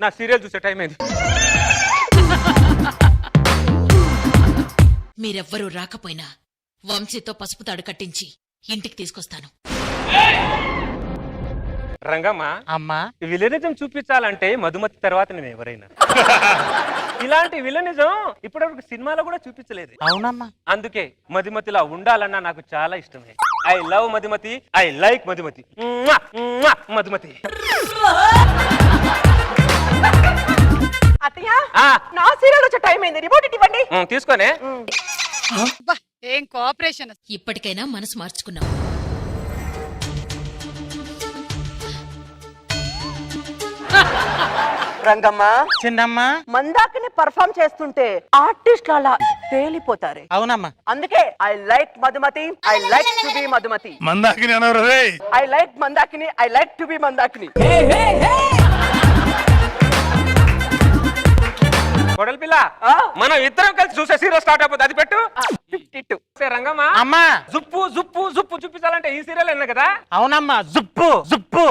నా సీరియల్ చూసే టైం అయింది. మీరెవ్వరూ రాకపోయినా వంశీతో పసుపు తాడు కట్టించి ఇంటికి తీసుకొస్తాను. రంగమ్మ అమ్మా, విలనిజం చూపించాలంటే మధుమతి తర్వాత నేను ఎవరైనా. ఇలాంటి విలనిజం ఇప్పటివరకు సినిమాలో కూడా చూపించలేదు. అవునమ్మా. అందుకే మధుమతిలా ఉండాలన్నా నాకు చాలా ఇష్టమే. I love Madhumati, I like Madhumati. Madhumati అత్తయ్య, నా సీరియల్ వచ్చే టైం అయింది, రిమోట్ ఇవ్వండి. తీసుకోనే. ఏం కోఆపరేషన్. ఇప్పటికైనా మనసు మార్చుకున్నాం. రంగమ్మ, చిన్నమ్మా, మందాకిని పర్ఫామ్ చేస్తుంటే ఆర్టిస్ట్ అలా తేలిపోతారు. అవునమ్మా. అందుకే I like Madhumati, I like to be Madhumati. Mandakini అనవరు రే. I like Mandakini, I like to be Mandakini. కొడలి పిల్ల, మనం ఇద్దరం కలిసి చూసే సీరియల్ స్టార్ట్ అయిపోతుంది. అది పెట్టు. 52. రంగమ్మ, అమ్మా, జుప్పు జుప్పు జుప్పు చూపించాలంటే ఈ సీరియల్ అన్నా కదా. అవునమ్మా. జుప్పు జుప్పు.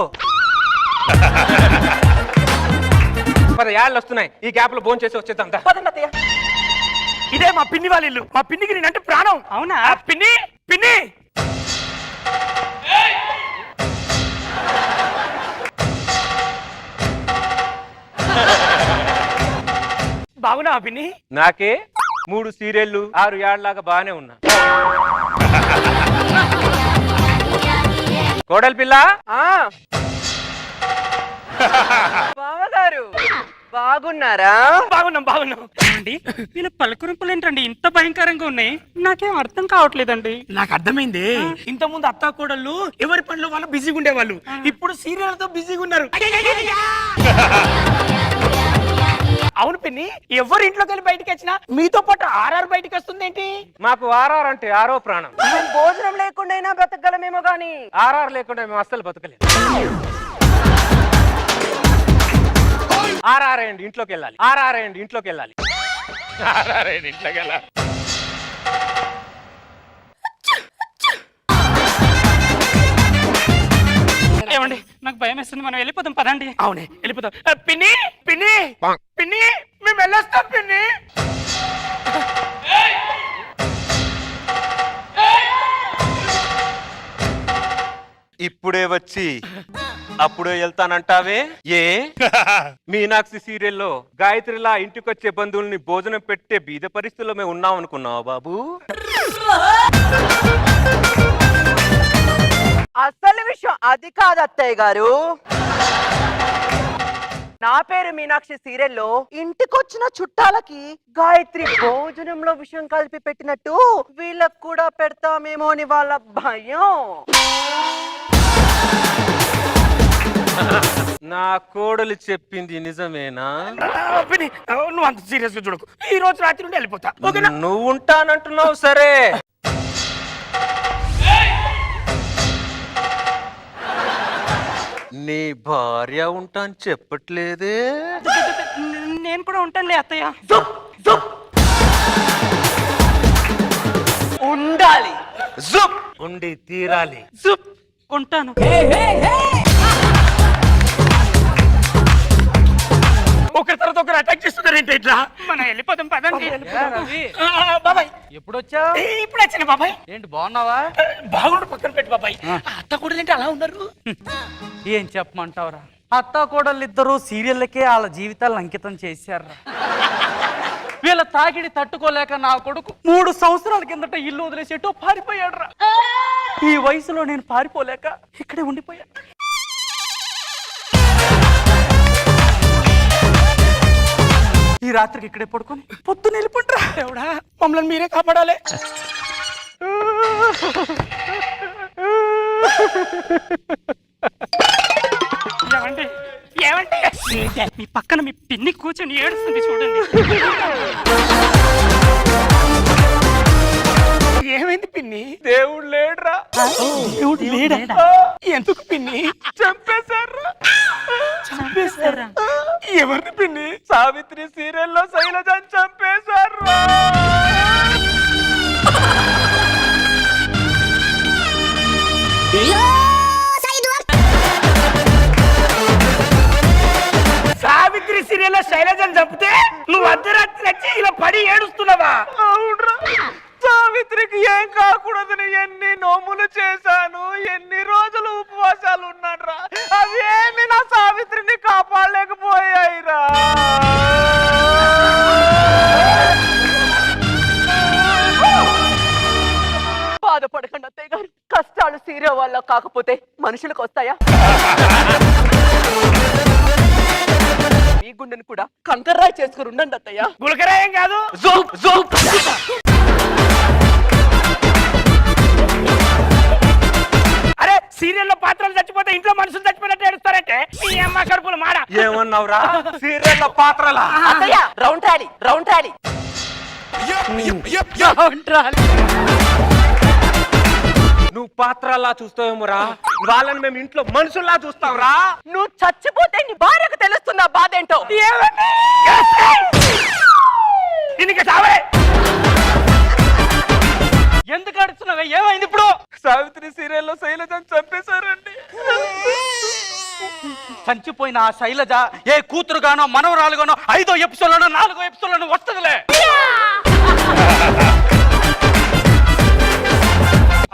10 ఏళ్ళు వస్తున్నాయి. ఈ గ్యాప్ లో భోజనం చేసి వచ్చేద్దాం. పదండి అత్తయ్య. ఇదే మా పిన్ని వాళ్ళ ఇల్లు. మా పిన్నికి నేనంటే ప్రాణం. అవునా? పిన్ని పిన్ని. బాగున్నా పిన్ని? నాకే 3 సీరియళ్లు 6 ఏళ్లలాగా బాగానే ఉన్నా. కోడలి పిల్ల, బావగారు బాగున్నారా? బాగున్నాం బాగున్నాం అండి. వీళ్ళ పలకరింపులు ఏంటండి ఇంత భయంకరంగా ఉన్నాయి? నాకేం అర్థం కావట్లేదండి. నాకు అర్థమైంది. ఇంత ముందు అత్తా కోడళ్ళు ఎవరి పనులు వాళ్ళు బిజీగా ఉండేవాళ్ళు. ఇప్పుడు సీరియల్ తో బిజీగా ఉన్నారు. అవును పిన్ని, ఎవరి ఇంట్లోకి వెళ్ళి బయటకు వచ్చినా మీతో పాటు ఆర్ఆర్ బయటకు వస్తుంది ఏంటి? మాకు ఆర్ఆర్ అంటే ఆరో ప్రాణం. మేము భోజనం లేకుండా బ్రతకగలమేమో గాని ఆర్ఆర్ లేకుండా మేము అస్సలు బతకలేదు. ఆర్ఆర్ అండి ఇంట్లోకి వెళ్ళాలి. ఆర్ఆర్ అండి ఇంట్లోకి వెళ్ళాలి. ఆర్ఆర్ అండి ఇంట్లోకి వెళ్ళాలి. ఏమండి, నాకు భయం వేస్తుంది. మనం వెళ్ళిపోదాం పదండి. అవునే వెళ్ళిపోతాం. పిన్ని పిన్ని పిన్ని, మేము వెళ్ళొస్తాం పిన్ని. ఇప్పుడే వచ్చి అప్పుడే వెళ్తానంటావే? ఏ మీనాక్షి సీరియల్లో గాయత్రిలా ఇంటికొచ్చే బంధువుల్ని భోజనం పెట్టే బీద పరిస్థితుల్లో మేము ఉన్నాం అనుకున్నావా బాబు? అసలు విషయం అది కాదు అత్తయ్య గారు. నా పేరు మీనాక్షి సీరియల్లో ఇంటికొచ్చిన చుట్టాలకి గాయత్రి భోజనంలో విషయం కలిపి పెట్టినట్టు వీళ్ళకు కూడా పెడతామేమో అని వాళ్ళ భయం. నా కోడలు చెప్పింది నిజమేనా? పిన్ని, నువ్వు అంత సీరియస్ గా చూడకు. ఈ రోజు రాత్రి నుండి వెళ్ళిపోతా. ఓకేనా? నువ్వు ఉంటానంటున్నావు సరే. నీ భార్య ఉంటాను చెప్పట్లేదే? నేను కూడా ఉంటానులే అత్తయ్య. ఉండాలి. జుప్ ఉండి తీరాలి. జుప్ ఉంటాను. ఒకరి తర్వాత ఒకరు అటాక్ చేస్తున్నారు ఏంటి ఇట్లా? మనం వెళ్ళిపోదాం పదండి. బాబాయ్ ఎప్పుడు వచ్చావు? ఇప్పుడు వచ్చాను బాబాయ్. ఏంటి బాగున్నావా? బాగుండు పక్కన పెట్టి బాబాయ్. అత్త కూడా ఏంటి అలా ఉన్నారు? ఏం చెప్పమంటావురా, అత్త కోడళ్ళిద్దరూ సీరియల్లకే వాళ్ళ జీవితాలను అంకితం చేశారా. వీళ్ళ తాగిడి తట్టుకోలేక నా కొడుకు 3 సంవత్సరాల కిందట ఇల్లు వదిలేసేటో పారిపోయాడురా. ఈ వయసులో నేను పారిపోలేక ఇక్కడే ఉండిపోయా. ఈ రాత్రికి ఇక్కడే పడుకొని పొద్దున వెళ్ళిపోండ్రా. ఎవడా మమ్మల్ని మీరే కాపాడాలి. ఏమండి ఏమండి, మీ పక్కన మీ పిన్ని కూర్చొని ఏడుస్తుంది చూడండి. ఏమైంది పిన్ని? దేవుడు లేడురా. దేవుడు లేడా? ఎందుకు పిన్ని? చంపేశారా? చంపేస్తారా? ఎవరిని పిన్ని? సావిత్రి సీరియల్లో శైలజని చంపేశారా? సావిత్రి శైలజను చంపితే నువ్వు అర్ధరాత్రి వచ్చి ఇలా పడి ఏడుస్తున్నావా? అవునరా, సావిత్రికి ఏం కాకూడదని ఎన్ని నోములు చేశాను, ఎన్ని రోజులు ఉపవాసాలు ఉన్నాడ్రా, అవేమి నా సావిత్రిని కాపాడలేకపోయాయిరా. బాధపడకండి అత్తయ్య గారు, కష్టాలు సీరియో వల్ల కాకపోతే మనుషులకు వస్తాయా? మీ గుండెని కూడా కంకర్రాయి చేసుకుని ఉండండి అత్తయ్య. గులకరాయం కాదు. అరే సీరియల్లో పాత్రలు చచ్చిపోతే ఇంట్లో మనుషులు చచ్చిపోయినట్టు ఏడుస్తారంటే మీ అమ్మ కడుపులు మాడ. ఏమన్నావురా? సీరియల్ పాత్రలా? అత్తయ్య రౌండ్ ట్రాలీ, రౌండ్ ట్రాలీ. నువ్వు పాత్రలా చూస్తావేమోరా, వాళ్ళని మేము ఇంట్లో మనుషుల్లా చూస్తావురా. నువ్వు చచ్చిపోతే నీ భార్యకు తెలుస్తున్న బాధ ఏంటో. దీనికి చావే. ఎందుకు అడుగుతున్నావే? ఏమైంది ఇప్పుడు? సావిత్రి సీరియల్లో శైలజను చంపేశారండి. చంచిపోయిన ఆ శైలజ ఏ కూతురుగానో మనవరాలుగానో 5వ ఎపిసోడ్లోనో 4వ ఎపిసోడ్లోనో వస్తుందిలే.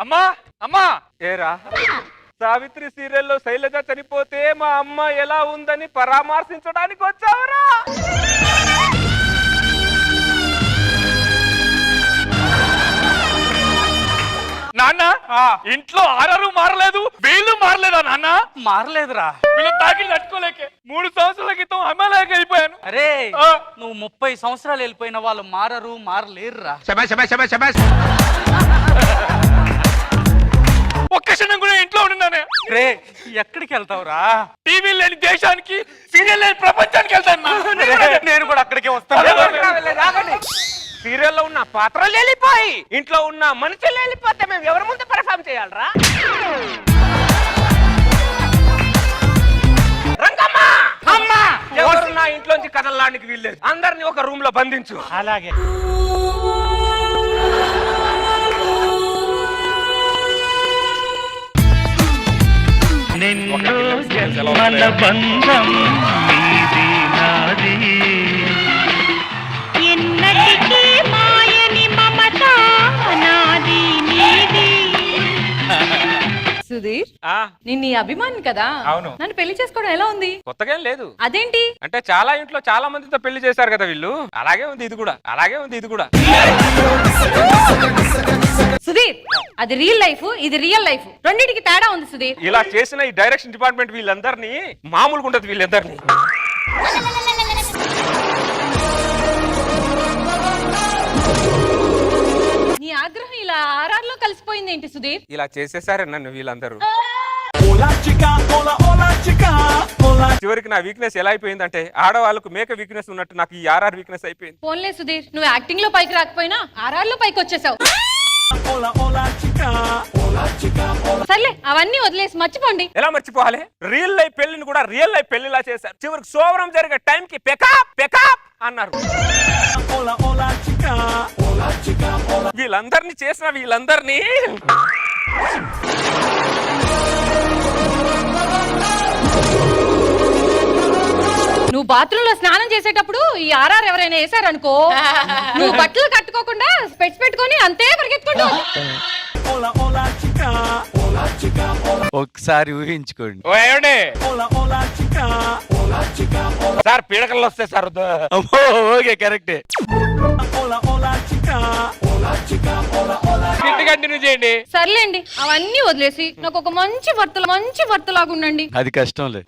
అమ్మా అమ్మా, ఏరా సావిత్రి సీరియల్లో శైలజ చనిపోతే మా అమ్మ ఎలా ఉందని పరామర్శించడానికి వచ్చావరా? నాన్న ఇంట్లో ఆరరు మారలేదు, వీళ్ళు మారలేదా నాన్న? మారలేదురా. వీళ్ళు తాకి తట్టుకోలేకే 3 సంవత్సరాల క్రితం అమ్మలాగా అయిపోయాను. అరే ఆ. నువ్వు 30 సంవత్సరాలు వెళ్ళిపోయిన వాళ్ళు మారలేరురా. ఒక్క క్షణం కూడా ఇంట్లో ఉన్నానే. రే ఎక్కడికి వెళ్తావురా? టీవీ లేని దేశానికి, సీరియల్ లేని ప్రపంచానికి వెళ్తాను. నేను కూడా అక్కడికే వస్తాను. సీరియల్లో ఉన్న పాత్రలు వెళ్ళిపోయి ఇంట్లో ఉన్న మనుషులు వెళ్ళిపోతే మేము ఎవరి ముందు పర్ఫామ్ చేయాలరా? రంగమ్మా, అమ్మా, ఎవరు నా ఇంట్లోంచి కదలడానికి వీల్లేదు. అందరినీ ఒక రూమ్ లో బంధించు. అలాగే. మన బంధం నీది నాది, ఎన్నటికీ మాయని మమత నాది నీది. సుధీర్, ఆ, నిన్ను ఈ అభిమాని కదా? అవును. నన్ను పెళ్లి చేసుకోవడం ఎలా ఉంది? కొత్తగా ఏం లేదు. అదేంటి? అంటే చాలా ఇంట్లో చాలా మందితో పెళ్లి చేశారు కదా వీళ్ళు, అలాగే ఉంది ఇది కూడా, అలాగే ఉంది ఇది కూడా. సుధీర్, అది రియల్ లైఫ్, ఇది రియల్ లైఫ్, రెండింటికి తేడా ఉంది సుధీర్. ఇలా చేసిన ఈ డైరెక్షన్ డిపార్ట్మెంట్ వీళ్ళందరినీ మామూలుగా ఉండదు వీళ్ళందరినీ. నీ ఆగ్రహం ఇలా ఆర్ఆర్లో కలిసిపోయింది ఏంటి సుధీర్? ఇలా చేసేసారే నన్ను వీళ్ళందరూ. చివరికి నా వీక్నెస్ ఎలా అయిపోయిందంటే ఆడవాళ్ళకు మేక వీక్నెస్ ఉన్నట్టు నాకు ఈ ఆర్ఆర్ వీక్నెస్ అయిపోయింది. ఫోన్లే సుధీర్, నువ్వు యాక్టింగ్ లో పైకి రాకపోయినా ఆర్ఆర్ లో పైకి వచ్చేసావు. సర్లే అవన్నీ వదిలేసి మర్చిపోండి. ఎలా మర్చిపోవాలి? రియల్ లైఫ్ పెళ్లిని కూడా రియల్ లైఫ్ పెళ్లిలా చేశారు. చివరికి సోవరం జరిగే టైం కి పెకాప్ పెకాప్ అన్నారు. వీళ్ళందరినీ చేసిన వీళ్ళందరినీ నువ్వు బాత్రూమ్ లో స్నానం చేసేటప్పుడు ఈ ఆర్ఆర్ ఎవరైనా వేసారనుకో, నువ్వు బట్టలు కట్టుకోకుండా స్పెట్స్ పెట్టుకొని అంతే పరిగెత్తుకుంటూ. ఒకసారి ఊహించుకోండి. ఓ ఏమండి సార్, పీడకలు వస్తాయి సార్. ఓకే కరెక్టే. కంటిన్యూ చేయండి. సర్లేండి అవన్నీ వదిలేసి నాకు ఒక మంచి భర్తలాగా ఉండండి. అది కష్టంలే.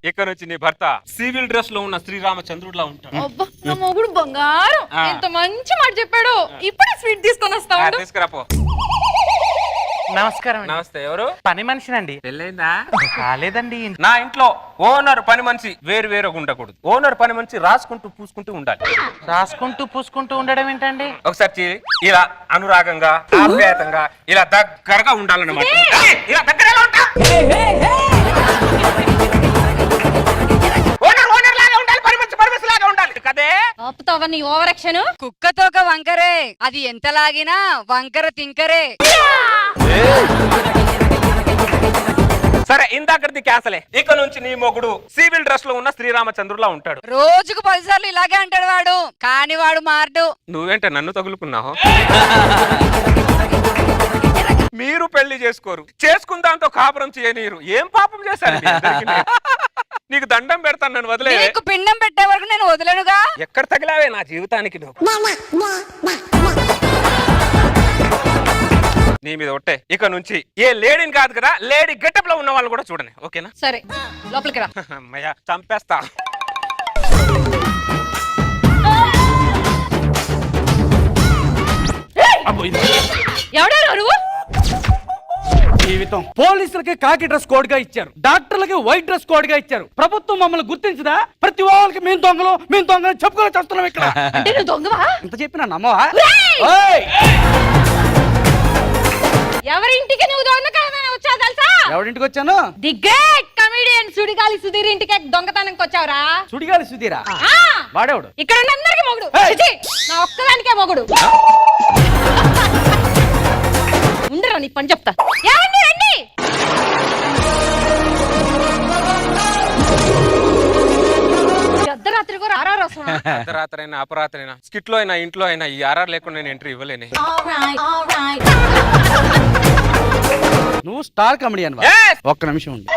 ఇక్కడ నుంచి నీ భర్త సివిల్ డ్రెస్ లో ఉన్న శ్రీరామచంద్రుడిలా ఉంటాడు. అబ్బా, నా మొగుడు బంగారం, ఎంత మంచి మాట చెప్పాడు. ఇప్పుడే స్వీట్ తీసుకొని వస్తా ఉండు. తీసుకురాపో. నమస్కారం. నమస్తే. ఎవరు? పని మనిషినండి. పెళ్ళైందా? కాలేదండి. నా ఇంట్లో ఓనర్ పని మనిషి వేరు వేరుగా ఉండకూడదు. ఓనర్ పని మనిషి రాసుకుంటూ పూసుకుంటూ ఉండాలి. రాసుకుంటూ పూసుకుంటూ ఉండడం ఏంటండి? ఒకసారి ఇలా అనురాగంగా ఆప్యాయతంగా ఇలా దగ్గరగా ఉండాలన్నమాట. ఇలా దగ్గరగా ఉంటా. ఓనర్ లాగా ఉండాలి, పని మనిషి లాగా ఉండాలి కదే. ఆపుతావా నీ ఓవర్ యాక్షన్? కుక్కతోక వంకరే, అది ఎంత లాగినా వంకర తింకరే. సరే ఇందాకది క్యాన్సలే. ఇక నుంచి నీ మొగుడు సివిల్ డ్రెస్ లో ఉన్న శ్రీరామచంద్రులా ఉంటాడు. రోజుకు 10 సార్లు ఇలాగే అంటాడు వాడు, కానీ వాడు మారడు. నువ్వేంటే నన్ను తగులుకున్నావు? మీరు పెళ్లి చేసుకోరు, చేసుకుందాంతో కాపురం చేయనీరు. ఏం పాపం చేశారు మీ ఇద్దరికీ? నీకు దండం పెడతాను, నన్ను వదిలే. నీకు పిండం పెట్టే వరకు నేను వదలనుగా. ఎక్కడ తగిలావే నా జీవితానికి నువ్వు? నీ మీద ఒట్టే. ఇక నుంచి ఏ లేడీని కాదు కదా, లేడీ గెటప్ లో ఉన్న వాళ్ళు కూడా చూడని, ఓకేనా? సరే లోపలికి రా. అమ్మయ్య చంపేస్తా. ఎవడారు నువ్వు? జీవితం పోలీసులకి కాకి డ్రెస్ కోడ్ గా ఇచ్చారు, డాక్టర్లకి వైట్ డ్రెస్ కోడ్ గా ఇచ్చారు. ప్రభుత్వం మమ్మల్ని గుర్తించదా? ప్రతి వాళ్ళకి మేము దొంగలు చెప్పుకొని చేస్తున్నాం ఇక్కడ. అంటే నువ్వు దొంగవా? ఇంత చెప్పినా నమ్మవా? ఒరేయ్! ఎవరి ఇంటికి నువ్వు దొంగతనం వచ్చావు తెలుసా? ఎవరింటికి వచ్చాను? The great comedian Sudigali Sudheer ఇంటికి దొంగతనంకి వచ్చావురా. సుడిగాలి సుధీరా? ఆ! వాడేవాడు? ఇక్కడ ఉన్న అందరికి మొగుడు. ఏయ్! చిచి, నా ఒక్కదానికే మొగుడు. ఉండరా నీ పని చెప్తా. ఏమండి రండి. అర్ధరాత్రి కూడా ఆర్ఆర్ వస్తున్నా. అర్ధరాత్రైనా అపరాత్రైనా స్కిట్ లో అయినా ఇంట్లో అయినా ఈ ఆర్ఆర్ లేకుండా నేను ఎంట్రీ ఇవ్వలేనే. నువ్వు స్టార్ కమెడియన్. Yes! ఒక్క నిమిషం ఉంది.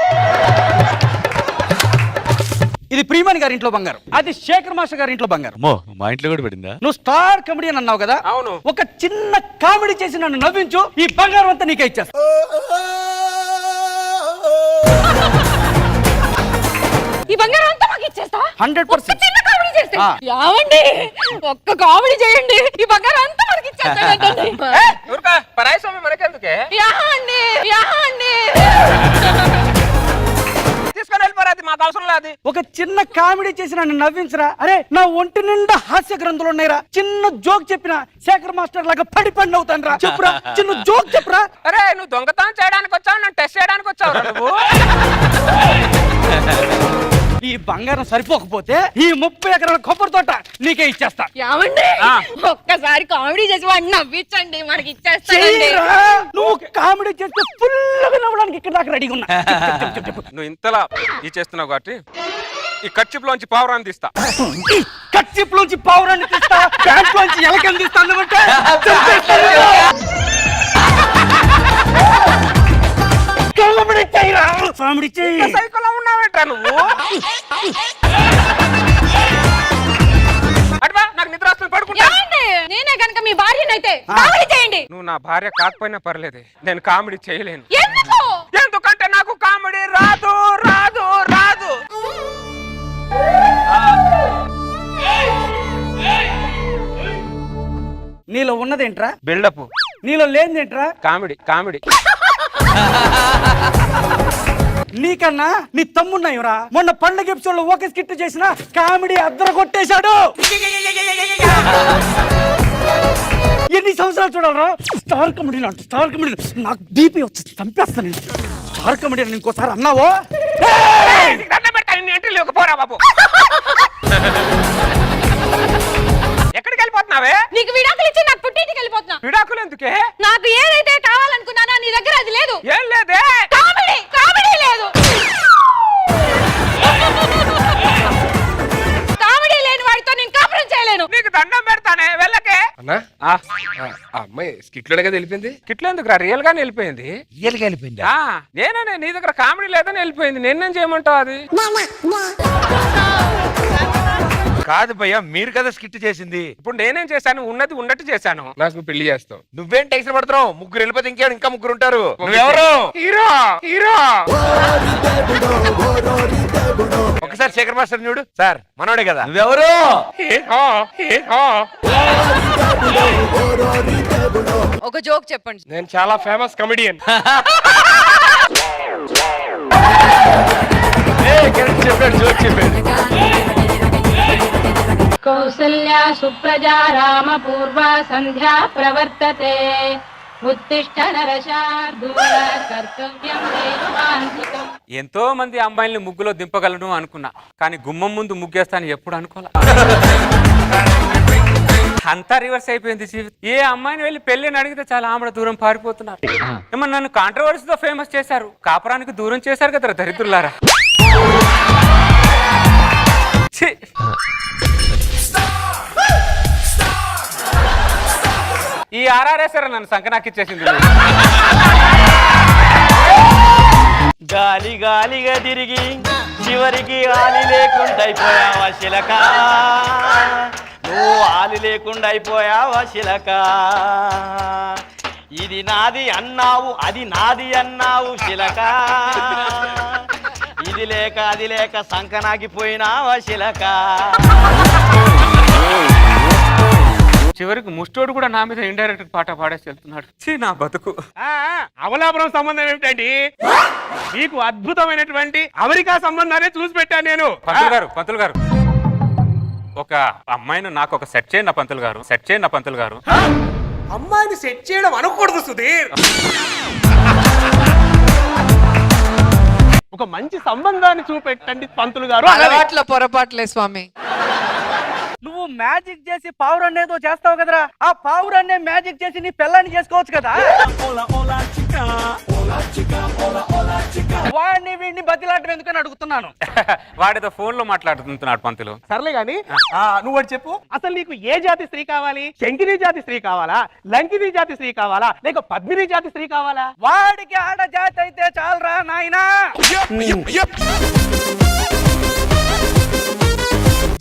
ఇది ప్రియమణి గారి ఇంట్లో బంగారం, అది శేఖర్ మాస్టర్ గారి ఇంట్లో బంగారం. అమ్మో మా ఇంట్లో కూడా పడిందా? నువ్వు స్టార్ కమెడియన్ అన్నావు కదా, అవును. ఒక చిన్న కామెడీ చేసి నన్ను నవ్వించు, ఈ బంగారం అంతా నీకే ఇచ్చేస్తా. ఈ బంగారం అంతా మాకు ఇచ్చేస్తా. 100%. చిన్న కామెడీ చేస్తే ఆ. ఏమండి ఒక్క కామెడీ చేయండి, ఈ బంగారం అంతా మనకి ఇచ్చేస్తాడండి. ఊరుకా, పరాయి స్వామి మనకెందుకే? యాహండి యాహండి. తీసుకొని వెళ్ళిపోరా, అది మాకు అవసరం లేదు. ఒక చిన్న కామెడీ చేసి నన్ను నవ్వించరా. అరే నా ఒంటి నిండా హాస్య గ్రంథులు ఉన్నాయిరా. చిన్న జోక్ చెప్పిన శేఖర్ మాస్టర్ లాగా పడి అవుతాను రా. చెప్పురా, చిన్న జోక్ చెప్పురా. అరే నువ్వు దొంగతనం చేయడానికి వచ్చావు, నన్ను టెస్ట్ చేయడానికి వచ్చావు నువ్వు. ఈ బంగారం సరిపోకపోతే ఈ 30 ఎకరాల కొబ్బరి తోట నీకే ఇచ్చేస్తా. ఏమండి ఒక్కసారి కామెడీ చేసి వాడిని నవ్వించండి, మనకి ఇచ్చేస్తాడండి. చెయ్యిరా. నువ్వు కామెడీ చేస్తే ఫుల్గా నవ్వడానికి ఇక్కడ దాకా రెడీగా ఉన్నా. చెప్పు. నువ్వు ఇంతలా ఈ చేస్తున్నావు కాబట్టి ఈ కచ్చిపులోంచి పావురాన్ని తీస్తా. కచ్చిప్లోంచి పావురాన్ని తీస్తా, ప్యాంట్లోంచి ఎలకని తీస్తా అన్నమాట. కామెడీ చెయ్యిరా. కామెడీ చెయ్యి. సైకోలో ఉన్నావేంట్రా నువ్వు? అట్లా నాకు నిద్ర వస్తుంది, పడుకుంటా. ఏమండి నేనే కనుక మీ భార్యనైతే కామెడీ చేయండి. నువ్వు నా భార్య కాకపోయినా పర్లేదే, నేను కామెడీ చేయలేను. ఎందుకు? ఎందుకంటే నాకు కామెడీ రాదు రాదు రాదు. నీలో ఉన్నదేంట్రా? బిల్డప్. నీలో లేనిదేంట్రా? Comedy comedy. నీకన్నా నీ తమ్మున్నాయురా. మొన్న పండగ ఎపిసోడ్ లో ఒక స్కిట్ చేసిన కామెడీ అద్దరు కొట్టేశాడు. ఎన్ని సంవత్సరాలు చూడాలరా? స్టార్ కమెడీ అంట, స్టార్ కమెడీ. నాకు బీపీ వచ్చి చంపేస్తాను నేను. స్టార్ కమెడీ ఇంకోసారి అన్నావో ఎంట్రీ పోరా బాబు. ఎక్కడికి వెళ్ళిపోతున్నావే? నీకు విడాకులు ఇచ్చి నాకు పుట్టింటికి వెళ్ళిపోతున్నా. విడాకులు ఎందుకే? నాకు ఏదైతే కావాలనుకున్నానో నీ దగ్గర అది లేదు. ఏం లేదే. కామెడీ కామెడీ లేదు. కామెడీ లేని వాడితో నేను కాపురం చేయలేను. నీకు దండం పెడతానే, వెళ్ళకే. అన్నా ఆ అమ్మాయి స్కిట్ లోనే కదా వెళ్ళిపోయింది. కిట్లు ఎందుకు రియల్ గానే వెళ్ళిపోయింది. రియల్ గా వెళ్ళిపోయింది. నేనే నీ దగ్గర కామెడీ లేదని వెళ్ళిపోయింది. నేనేం చేయమంటావు? అది కాదు భయ్యా, మీరు కదా స్కిట్ చేసింది. ఇప్పుడు నేనేం చేశాను? ఉన్నది ఉన్నట్టు చేశాను. నాకు నువ్వు పెళ్లి చేస్తావు. నువ్వేం టెన్షన్ పడుతున్నావు? ముగ్గురు వెళ్ళిపోతే ఇంకా ముగ్గురు ఉంటారు. నువ్వెవరు? Hero hero. ఒకసారి శేఖర్ మాస్టర్ చూడు. సార్ మనోడే కదా. నువ్వెవరు? Hero hero. ఒక జోక్ చెప్పండి. నేను చాలా ఫేమస్ కమెడియన్. చెప్పాడు, జోక్ చెప్పాడు. కౌసల్యా సుప్రజా రామ పూర్వ సంధ్యా ప్రవర్తతే ఉత్తిష్ట నరశార్దూల కర్తవ్యం దైవమాంతికం. ఎంతో మంది అమ్మాయిల్ని ముగ్గులో దింపగలను అనుకున్నా, కానీ గుమ్మం ముందు ముగ్గేస్తాను ఎప్పుడు అనుకోలే. అంతా రివర్స్ అయిపోయింది జీవితం. ఏ అమ్మాయిని వెళ్ళి పెళ్ళిని అడిగితే చాలా ఆమె దూరం పారిపోతున్నారు. ఏమన్నా నన్ను కాంట్రవర్సీతో ఫేమస్ చేశారు, కాపురానికి దూరం చేశారు కదా దరిద్రులారా. ఛీ! ఈ ఆర్ఆర్ఎస్ఆర్ నన్ను సంకనాకిచ్చేసింది. గాలి గాలిగా తిరిగి చివరికి ఆలి లేకుండా అయిపోయావా శిలక, నువ్వు ఆలి లేకుండా అయిపోయావా శిలక. ఇది నాది అన్నావు అది నాది అన్నావు శిలక, ఇది లేక అది లేక సంకనాగిపోయినావా శిలక. చివరికి ముష్టోడు కూడా నా మీద ఇండైరెక్ట్ పాట పాడేసి వెళ్తున్నాడు. ఛీ, నా బతుకు. అవలాపురం సంబంధం ఏమిటండి? మీకు అద్భుతమైనటువంటి అమెరికా సంబంధాన్ని చూసి పెట్టాను నేను. పంతులు గారు ఒక అమ్మాయిని నాకు ఒక సెట్ చేయండి పంతులు గారు, సెట్ చేయండి పంతులు గారు. అమ్మాయిని సెట్ చేయడం అనకూడదు సుధీర్. ఒక మంచి సంబంధాన్ని చూపెట్టండి పంతులు గారు. అలవాట్ల పొరపాట్లే స్వామి. నువ్వు మ్యాజిక్ చేసి పావురాన్ని ఏదో చేస్తావు కదరా, ఆ పావురాన్నే మ్యాజిక్ చేసి నీ పిల్లని చేసుకోవచ్చు కదా. వాడిని వీడిని బతిలాటం ఎందుకని అడుగుతున్నాను. వాడితో ఫోన్ లో మాట్లాడుతున్నాడు పంతులు. సర్లే గాని నువ్వు ఒకటి చెప్పు, అసలు నీకు ఏ జాతి స్త్రీ కావాలి? శంకిని జాతి స్త్రీ కావాలా, లంకిని జాతి స్త్రీ కావాలా, లేక పద్మిని జాతి స్త్రీ కావాలా? వాడికి ఆడ జాతి అయితే చాలరా నాయనా.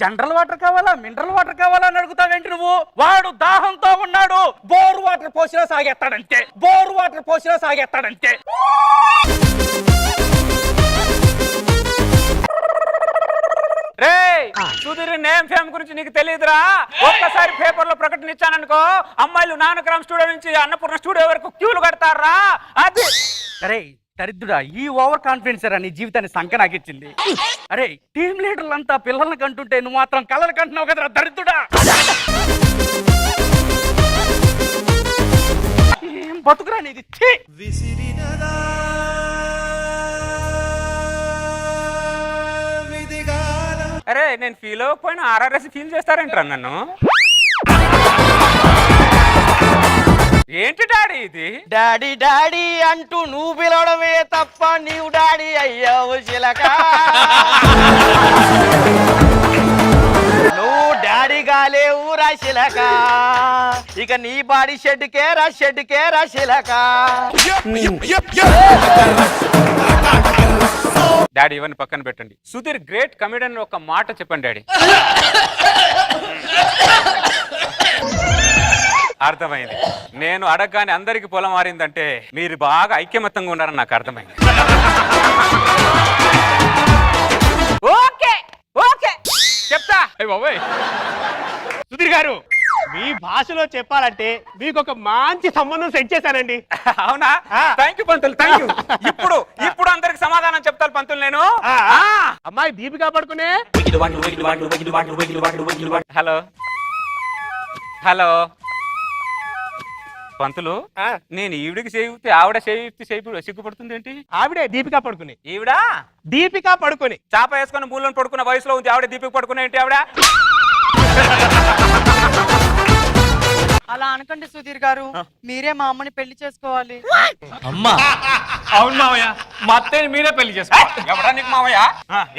జనరల్ వాటర్ కావాలా మినరల్ వాటర్ కావాలా అని అడుగుతావేంటి నువ్వు? వాడు దాహంతో ఉన్నాడు, బోర్ వాటర్ పోసినా సాగేస్తాడంతే, బోర్ వాటర్ పోసినా సాగేస్తాడంతే. రేయ్ సుధీర్ నేమ్ ఫేమ్ గురించి నీకు తెలియదురా? ఒక్కసారి పేపర్ లో ప్రకటన ఇచ్చాననుకో, అమ్మాయిలు నానక్రామ్ స్టూడియో నుంచి అన్నపూర్ణ స్టూడియో వరకు క్యూలు కడతారా. అది అరే దరిద్రుడా, ఈ ఓవర్ కాన్ఫిడెన్స్ రా నీ జీవితాన్ని సంకనాకిచ్చింది. అరే టీమ్ లీడర్లు అంతా పిల్లల్ని కంటుంటే నువ్వు మాత్రం కలలు కంటున్నావు కదరా దరిద్రుడా. ఏం బతుకురా నీది. అరే నేను ఫీల్ అవ్వకపోయినా ఆర్ఆర్ఎస్ ఫీల్ చేస్తారంటారా నన్ను? ఏంటి డాడీ ఇది? డాడీ డాడీ అంటూ నువ్వు పిలవడమే తప్ప నీవు డాడీ అయ్యావు శిలక. నువ్వు డాడీ గాలేవు రా శిలక, ఇక నీ బాడీ షెడ్కే రా శిలక. డాడీ ఇవన్నీ పక్కన పెట్టండి. సుధీర్ గ్రేట్ కమెడియన్ ఒక మాట చెప్పండి డాడీ. అర్థమైంది. నేను అడగగానే అందరికి పొలం మారిందంటే మీరు బాగా ఐక్యమత్యంగా ఉన్నారని నాకు అర్థమైంది. ఓకే ఓకే చెప్తా. సుధీర్ గారు మీ భాషలో చెప్పాలంటే మీకు ఒక మంచి సంబంధం సెట్ చేశానండి. అవునా? Thank you Pantulu, thank you. ఇప్పుడు అందరికి సమాధానం చెప్తాను పంతులు నేను. అమ్మాయి దీపికా పడుకునే. హలో హలో పంతులు, నేను ఈవిడికి చేయితే ఆవిడ సిగ్గుపడుతుంది ఏంటి? ఆవిడే దీపికా పడుకుని. ఈవిడ దీపికా పడుకుని చాప వేసుకుని మూలను పడుకున్న వయసులో ఉంది ఆవిడ దీపిక పడుకునే ఏంటి ఆవిడ? అలా అనకండి సుధీర్ గారు, మీరే మా అమ్మని పెళ్లి చేసుకోవాలి. అమ్మా అవును మావయ్య, మా అత్తయ్యని మీరే పెళ్లి చేసుకోవాలి. ఎవడా నీకు మావయ్య?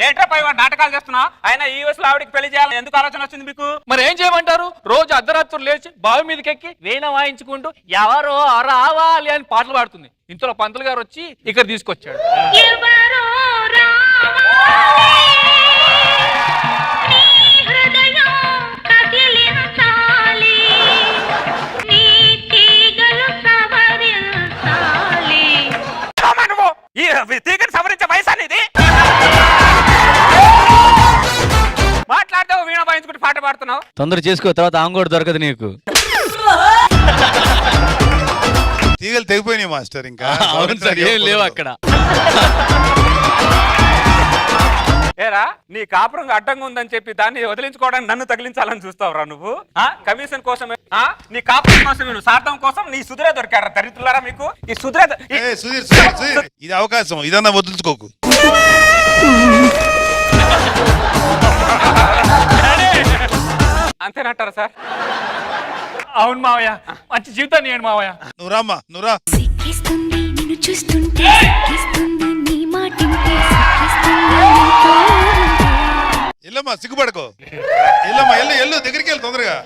ఏంట్రా పై నాటకాలు చేస్తున్నా? ఆయన ఈ వయసులో ఆవిడకి పెళ్లి చేయాలని ఎందుకు ఆలోచన వచ్చింది మీకు? మరి ఏం చేయమంటారు? రోజు అర్ధరాత్రులు లేచి బావి మీదకి ఎక్కి వీణ వాయించుకుంటూ ఎవరో రావాలి అని పాటలు పాడుతుంది. ఇంతలో పంతులు గారు వచ్చి ఇక్కడ తీసుకొచ్చాడు. సవరించే వయసు అనేది మాట్లాడతావు, వీణ వాయించుకుంటూ పాట పాడుతున్నావు. తొందర చేసుకో, తర్వాత ఆమె కూడా దొరకదు నీకు. తీగలు తెగిపోయినాయి మాస్టర్. ఇంకా అవును సార్, ఏం లేవు అక్కడ. ఏరా నీ కాపురం అడ్డంగా ఉందని చెప్పి దాన్ని వదిలించుకోవడానికి నన్ను తగిలించాలని చూస్తావురా నువ్వు? కమిషన్ కోసమే, నీ కాపురం కోసం, నువ్వు సార్థం కోసం నీ సుధీరే దొరికారా దరిద్రులారా మీకు? ఈ సుధీర్ ఇది అవకాశం, ఇదన్నా వదులుకోకు. అంతేనంటారా సార్? అవును మావయ్య, మంచి జీవితాన్ని ఇవ్వండి మావయ్య. నువ్వు రామ్మా, నువ్వు రా. సిక్కిస్తుంది నిన్ను చూస్తుంటే, సిక్కిస్తుంది నీ మాటింటే, ఎల్లమ్మా, సిగ్గుపడకో. ఎల్లమ్మా, ఎల్లు దగ్గరికి వెళ్ళి తొందరగా.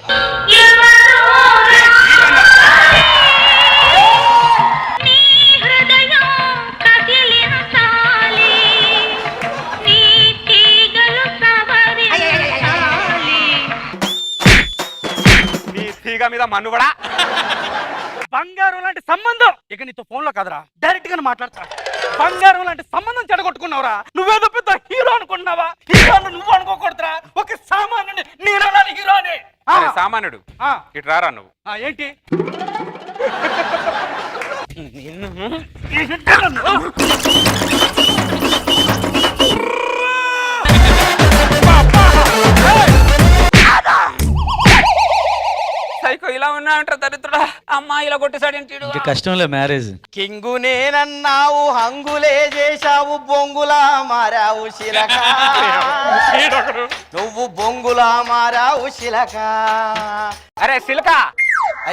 నీ తీగ మీద మన్నుబడా. బంగారం లాంటి సంబంధం ఇక నీతో ఫోన్ లో కదరా, డైరెక్ట్ గా మాట్లాడతా. బంగారం లాంటి సంబంధం చెడగొట్టుకున్నావురా. నువ్వేదో పెద్ద హీరో అనుకుంటున్నావా? హీరో నువ్వు అనుకోకూడదురా, ఒక సామాన్యుని నేను హీరోని. అరే సామాన్యుడు, ఇటు రారా నువ్వు. ఏంటి సైకో ఇలా ఉన్నాయంటారు దరిద్రుడా. అమ్మా ఇలా కొట్టేసాడేంటి? ఇంకా కష్టంలే మ్యారేజ్. కింగు నేనన్నావు, హంగులే చేశావు, బొంగులా మారావు శిలక. నువ్వు బొంగులా మారావు శిలక. అరే సిల్క,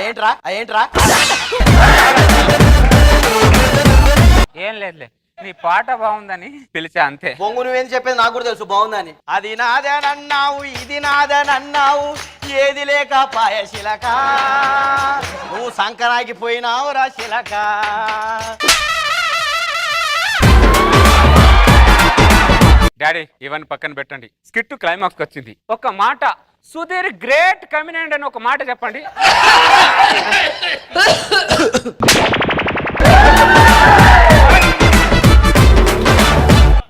ఏంట్రా ఏంట్రా? ఏం లేదులే, నీ పాట బాగుందని పిలిచా అంతే. బొంగు నువ్వేం చెప్పేది నాకు కూడా తెలుసు బాగుందని. అది నాదనన్నావు, ఇది నాదనన్నావు, ఏది లేక పాయ శిలక. నువ్వు సంకరాకి పోయినావురా శిలక. డాడీ ఇవన్నీ పక్కన పెట్టండి, స్కిట్ క్లైమాక్స్ వచ్చింది. ఒక మాట, సుధీర్ గ్రేట్ కమినెంట్ అని ఒక మాట చెప్పండి.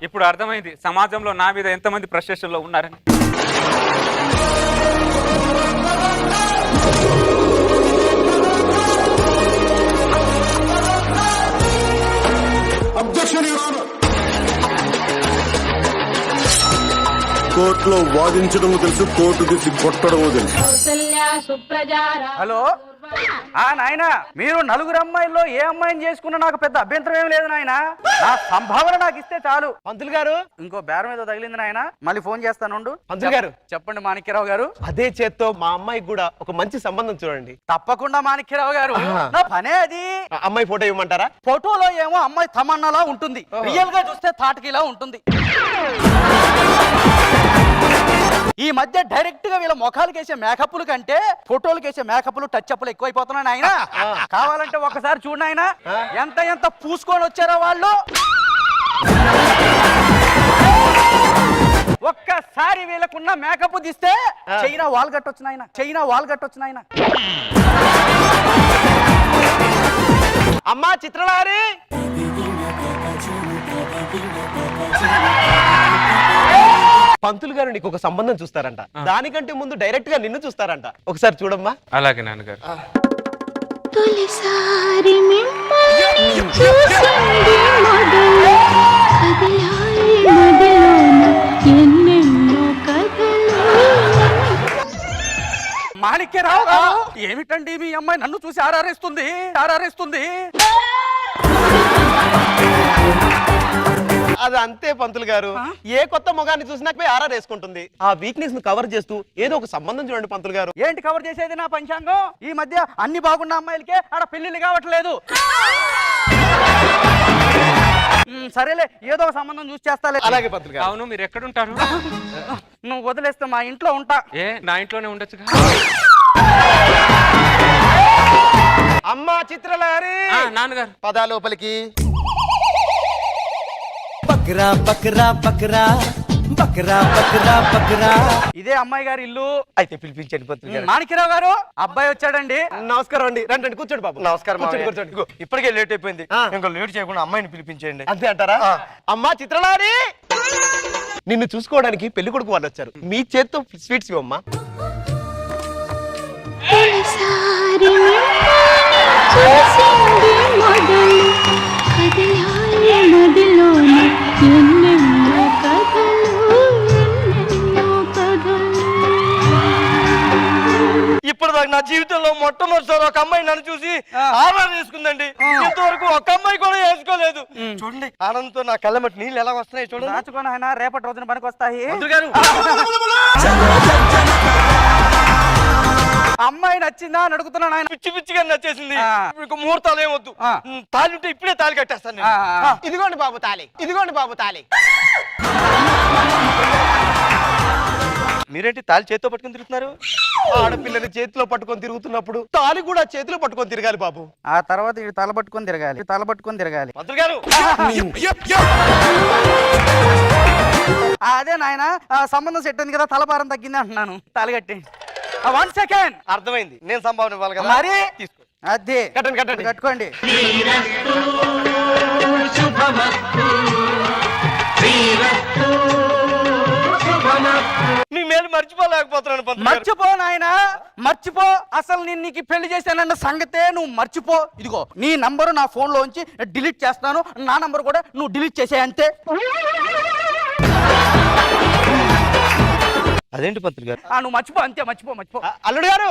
ఇప్పుడు అర్థమైంది సమాజంలో నా మీద ఎంతమంది ఫ్రస్ట్రేషన్లో ఉన్నారని. కోర్టులో వాదించడము తెలుసు, కోర్టు తీసి కొట్టడము తెలుసు. కౌసల్యా సుప్రజా హలో నాయనా, మీరు నలుగురు అమ్మాయిల్లో ఏ అమ్మాయిని చేసుకున్నా నాకు పెద్ద అభ్యంతరం ఏం లేదు నాయనా. నా సంభావన నాకు ఇస్తే చాలు. పంతులు గారు, ఇంకో బేరం ఏదో తగిలింది నాయనా, మళ్ళీ ఫోన్ చేస్తానుండు. పంతులు గారు, చెప్పండి మాణిక్యరావు గారు. అదే చేత్తో మా అమ్మాయికి కూడా ఒక మంచి సంబంధం చూడండి. తప్పకుండా మాణిక్యరావు గారు, నా పనే అది. ఆ అమ్మాయి ఫోటో ఇవ్వమంటారా? ఫోటోలో ఏమో అమ్మాయి తమన్నాలా ఉంటుంది, రియల్ గా చూస్తే తాటకిలా ఉంటుంది. ఈ మధ్య డైరెక్ట్ గా వీళ్ళ ముఖాలకు వేసే మేకప్లు కంటే ఫోటోలకు వేసే మేకప్లు టచ్ అప్లు ఎక్కువైపోతున్నాయి ఆయన. కావాలంటే ఒకసారి చూడండి ఆయన, ఎంత ఎంత పూసుకొని వచ్చారో వాళ్ళు. ఒక్కసారి వీళ్ళకున్న మేకప్ తీస్తే చైనా వాల్ కట్టొచ్చు నాయన, చైనా వాల్ కట్టొచ్చు నాయన. అమ్మా చిత్రలారి, పంతులు గారు నీకు ఒక సంబంధం చూస్తారంట. దానికంటే ముందు డైరెక్ట్ గా నిన్ను చూస్తారంట. ఒకసారి చూడమ్మా. అలాగే నాన్నగారు. తొలిసారి మిమ్మల్ని చూసింది మొదలు, కదిలాయి మదిలోన ఎన్నెన్నో కథలు. మాణిక్యరావు గారు, ఏమిటండి మీ అమ్మాయి నన్ను చూసి ఆరారేస్తుంది ఆరారేస్తుంది. అది అంతే పంతులు గారు, ఏ కొత్త మొగాన్ని చూసినా పోయి ఆరా వేసుకుంటుంది. ఆ వీక్నెస్ ను కవర్ చేస్తూ ఏదో ఒక సంబంధం చూడండి పంతులు గారు. ఏంటి కవర్ చేసేది నా పంచాంగం? ఈ మధ్య అన్ని బాగున్న అమ్మాయిలకే ఆడ పెళ్లిళ్ళు కావట్లేదు. సరేలే, ఏదో ఒక సంబంధం చూసి చేస్తాలే. అలాగే పంతులు గారు. అవును, మీరు ఎక్కడుంటారు? నువ్వు వదిలేస్తే మా ఇంట్లో ఉంటా. ఏ నా ఇంట్లోనే ఉండొచ్చుగా. అమ్మా చిత్రలారి, నాన్నగారు పదా లోపలికి. బక్రా బక్రా బక్రా బక్రా బక్రా బక్రా. ఇదే అమ్మాయి గారి ఇల్లు. అయితే పిలిపించండి పంతులు గారు. మాణిక్యరావు గారు, అబ్బాయి వచ్చాడండి. నమస్కారం అండి. రండి రండి, కూర్చోండి బాబు. నమస్కారం కూర్చోండి, కూర్చోండి. ఇప్పటికే లేట్ అయిపోయింది, ఇంకా లేట్ చేయకుండా అమ్మాయిని పిలిపించేయండి. అంతే అంటారా? అమ్మా చిత్రలారి, నిన్ను చూసుకోవడానికి పెళ్లి కొడుకు వాళ్ళు వచ్చారు. మీ చేత్తో స్వీట్స్ ఇవ్వమ్మా. తొలిసారి మిమ్మల్ని చూసింది మొదలు, కదిలాయి మదిలోన ఎన్నెన్నో కథలు, ఎన్నెన్నో కథలు. ఇప్పుడు దాకా నా జీవితంలో మొట్టమొదటిసారి ఒక అమ్మాయి నన్ను చూసి ఆనందం చేసుకుందండి. ఇంతవరకు ఒక అమ్మాయి కూడా వేసుకోలేదు. చూడండి, ఆనందంతో నా కళ్ళమట్టి నీళ్ళు ఎలా వస్తున్నాయి చూడండి. దాచుకొని ఆయన రేపటి రోజున పనికి వస్తాయి. అమ్మాయి నచ్చిందా అని అడుగుతున్నాను ఆయన. పిచ్చి పిచ్చిగా నచ్చేసింది. ఆ. మీకు ముహూర్తాలు ఏమొద్దు. ఆ. తాళి ఉంటే ఇప్పుడే తాళి కట్టేస్తాను నేను. ఇదిగోండి బాబు తాళి, ఇదిగోండి బాబు తాళి. మీరేంటి తాళి చేతితో పట్టుకుని తిరుగుతున్నారు? ఆడపిల్లని చేతిలో పట్టుకొని తిరుగుతున్నప్పుడు తాళి కూడా చేతిలో పట్టుకొని తిరగాలి బాబు. ఆ తర్వాత ఇవి తలబట్టుకొని తిరగాలి. మంత్రి గారు అదే నాయన సంబంధం సెట్ అయింది కదా, తలభారం తగ్గింది అంటున్నాను. తాళిగట్టి 1 సెకండ్. అర్థమైంది. నేను సంభావన ఇవ్వాలి కదా. మరి తీసుకో. అదే కట్టండి. కట్టుకోండి. మీ మేలు మర్చిపోలేకపోతున్నాను పంతులు గారు. మర్చిపో నాయన, మర్చిపో. అసలు నేను నీకు పెళ్లి చేశానన్న సంగతే నువ్వు మర్చిపో. ఇదిగో నీ నంబరు నా ఫోన్ లోంచి డిలీట్ చేస్తాను, నా నంబర్ కూడా నువ్వు డిలీట్ చేసే అంతే. అదేంటి పంతులు గారు? నువ్వు మర్చిపో అంతే, మర్చిపో. అల్లుడు గారు,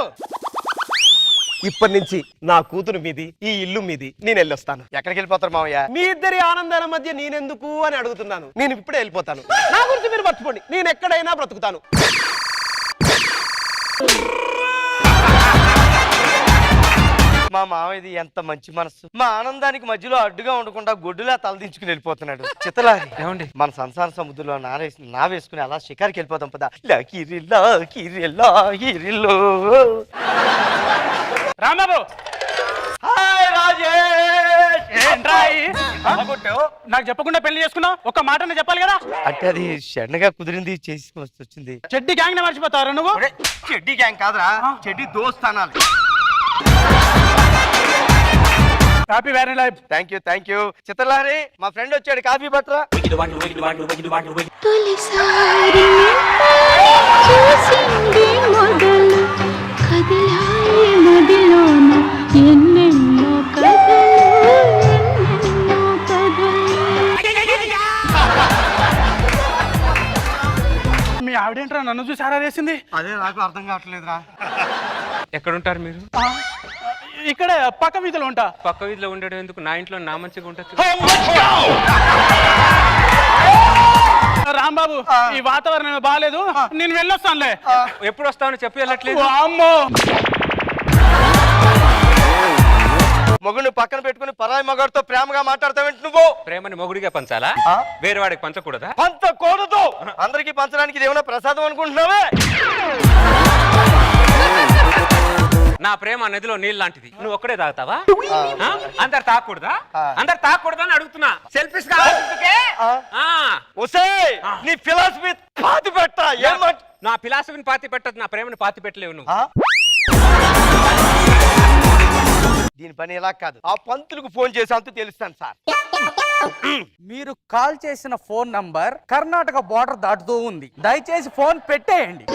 ఇప్పటి నుంచి నా కూతురు మీది, ఈ ఇల్లు మీది. నేను వెళ్ళొస్తాను. ఎక్కడికి వెళ్ళిపోతారు మావయ్య? మీ ఇద్దరి ఆనందాల మధ్య నేనెందుకు అని అడుగుతున్నాను. నేను ఇప్పుడే వెళ్ళిపోతాను. నా గురించి మీరు మర్చిపోండి, నేను ఎక్కడైనా బ్రతుకుతాను. మా మావయ్యది ఎంత మంచి మనసు. మా ఆనందానికి మధ్యలో అడ్డుగా ఉండకుండా గొడ్డులా తలదించుకుని వెళ్ళిపోతున్నాడు. చిత్తలారి ఏమండి? మన సంసార సముద్రంలో నా వేసుకుని అలా షికారికి వెళ్ళిపోతాం పదా. లాకిరిల్లాకిరిల్లాకిరిల్లో. రాంబాబు, హాయ్ రాజేష్. ఏంట్రాయి? నాకు చెప్పకుండా పెళ్లి చేసుకున్నావు, ఒక్క మాటనే చెప్పాలి కదా. అంటే అది షడ్నగా కుదిరింది, చేసి వచ్చింది. చెడ్డి గ్యాంగ్ ని మర్చిపోతావు నువ్వు? చెడ్డీ గ్యాంగ్ కాదురా, చెడ్డీ దోస్తానాలి. Happy very life. Thank you. Chitralahari, మా ఫ్రెండ్ వచ్చాడు, కాఫీ పట్టరా. తొలిసారి చూసింది మొదలు కదిలాయి మదిలోన ఎన్నెన్నో కథలు. మీ ఆవిడేంట్రా నన్ను చూసి ఆరా వేసింది? అదే నాకు అర్థం కావట్లేదురా. ఎక్కడుంటారు మీరు? ఇక్కడే పక్క వీధిలో ఉంటా. పక్క వీధిలో ఉండడం ఎందుకు? నా ఇంట్లో నా మంచిగా ఉండొచ్చు. రాంబాబు, ఈ వాతావరణం బాగాలేదు, నేను వెళ్ళొస్తానులే. ఎప్పుడు వస్తావని చెప్పి వెళ్ళట్లేదు. అమ్మో, మొగుడిని పక్కన పెట్టుకుని పరాయి మగాడితో ప్రేమగా మాట్లాడతావేంటి నువ్వు? ప్రేమని మొగుడిగా పంచాలా? వేరే వాడికి పంచకూడదా? పంచకూడదు. అందరికి పంచడానికి ఇది ఏమైనా ప్రసాదం అనుకుంటున్నావే? నా ప్రేమ నదిలో నీళ్ళు లాంటిది, నువ్వు ఒక్కడే తాగుతావా? అందరు తాగకూడదా? అందరు తాగకూడదా అని అడుగుతున్నా. సెల్ఫిష్ గా నీ ఫిలాసఫీ పాతి పెట్ట. నా ఫిలాసఫీని పాతి పెట్టదు, నా ప్రేమని పాతి పెట్టలేవు నువ్వు. దీని పని ఎలా కాదు, ఆ పంతులకు ఫోన్ చేసి అంతూ తెలుస్తాను సార్. మీరు కాల్ చేసిన ఫోన్ నంబర్ కర్ణాటక బోర్డర్ దాటుతూ ఉంది, దయచేసి ఫోన్ పెట్టేయండి.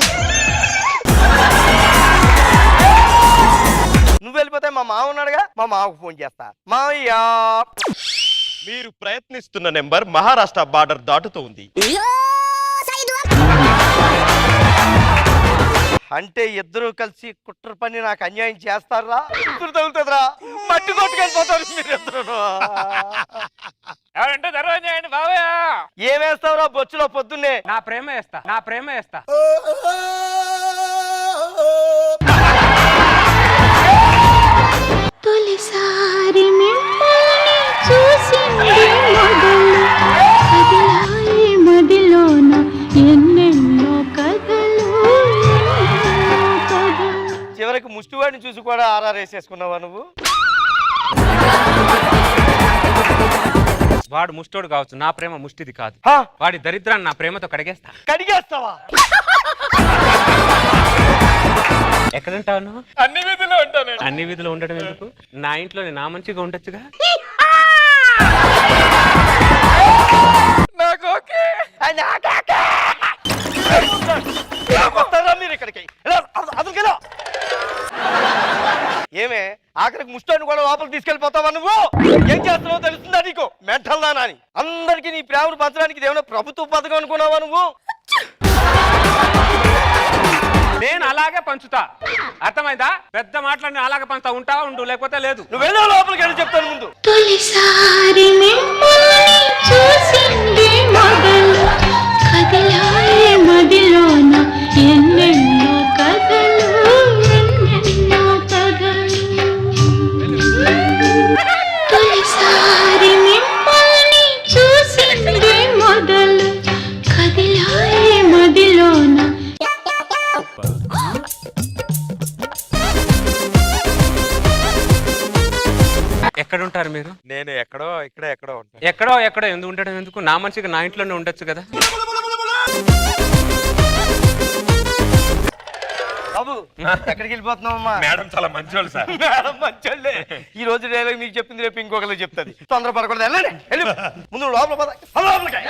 నువ్వు వెళ్ళిపోతే మా మామ ఉన్నాడుగా, మా మామకు ఫోన్ చేస్తా. మావయ్య, మీరు ప్రయత్నిస్తున్న నెంబర్ మహారాష్ట్ర బార్డర్ దాటుతూ ఉంది. అంటే ఇద్దరు కలిసి కుట్ర పని నాకు అన్యాయం చేస్తారా? ఇద్దరు తగులుతుందిరా, మట్టి కొట్టుకెళ్ళిపోతారు మీరిద్దరు. ఎవరంటే దర్వాజా చేయండి బావయ్య. ఏమేస్తావురా బొచ్చులో పొద్దున్నే? నా ప్రేమ వేస్తా. తొలిసారి మిమ్మల్ని చూసింది మొదలు కదిలాయి మదిలోన ఎన్నెన్నో కథలు. చివరికి ముష్టివాడిని చూసి కూడా ఆర్ఆర్ఎసేసుకున్నావా నువ్వు? వాడు ముష్టోడు కావచ్చు, నా ప్రేమ ముష్టిది కాదు. వాడి దరిద్రాన్ని నా ప్రేమతో కడిగేస్తా. కడిగేస్తావా? ఎక్కడుంటావు నువ్వు? అన్ని వీధిలో ఉంటాను. అన్ని వీధిలో ఉండడం ఎందుకు? నా ఇంట్లో నా మంచిగా ఉండొచ్చుగా. నాకు ఓకే. వస్తారా మీరు ఇక్కడికి? అసలు ఏమే ఆఖరికి ముష్టాన్ని కూడా లోపలికి తీసుకెళ్ళిపోతావా నువ్వు? ఏం చేస్తున్నావో తెలుస్తుందా నీకు? మెంటల్ దానా అని అందరికి నీ ప్రేమను పంచడానికి ఏమైనా ప్రభుత్వ పథకం అనుకున్నావా నువ్వు? నేను అలాగే పంచుతా, అర్థమైందా? పెద్ద మాటలు అలాగే పంచుతా. ఉంటావా ఉండు, లేకపోతే లేదు. నువ్వు వెళ్ళే లోపలికి వెళ్ళి చెప్తాను ముందు. తొలిసారి మిమ్మల్ని చూసింది మొదలు కదిలాయి మదిలోన ఎన్నెన్నో కథలు. ఎక్కడ ఉంటారు మీరు? నేను ఎక్కడో ఎక్కడో ఉంటాను. ఎక్కడో ఎందుకు ఉండడం ఎందుకు? నా మనిషికి నా ఇంట్లోనే ఉండొచ్చు కదా. బాబు ఎక్కడికి వెళ్ళిపోతున్నావమ్మా? మేడం చాలా మంచోళ్ళు సార్. మేడం మంచోళ్ళే. ఈ రోజు డైలాగ్ మీకు చెప్పింది రేపు ఇంకొకరికి చెప్తుంది. తొందరపడకూడదు, వెళ్ళండి. ముందు లోపల పద. లోపలికి.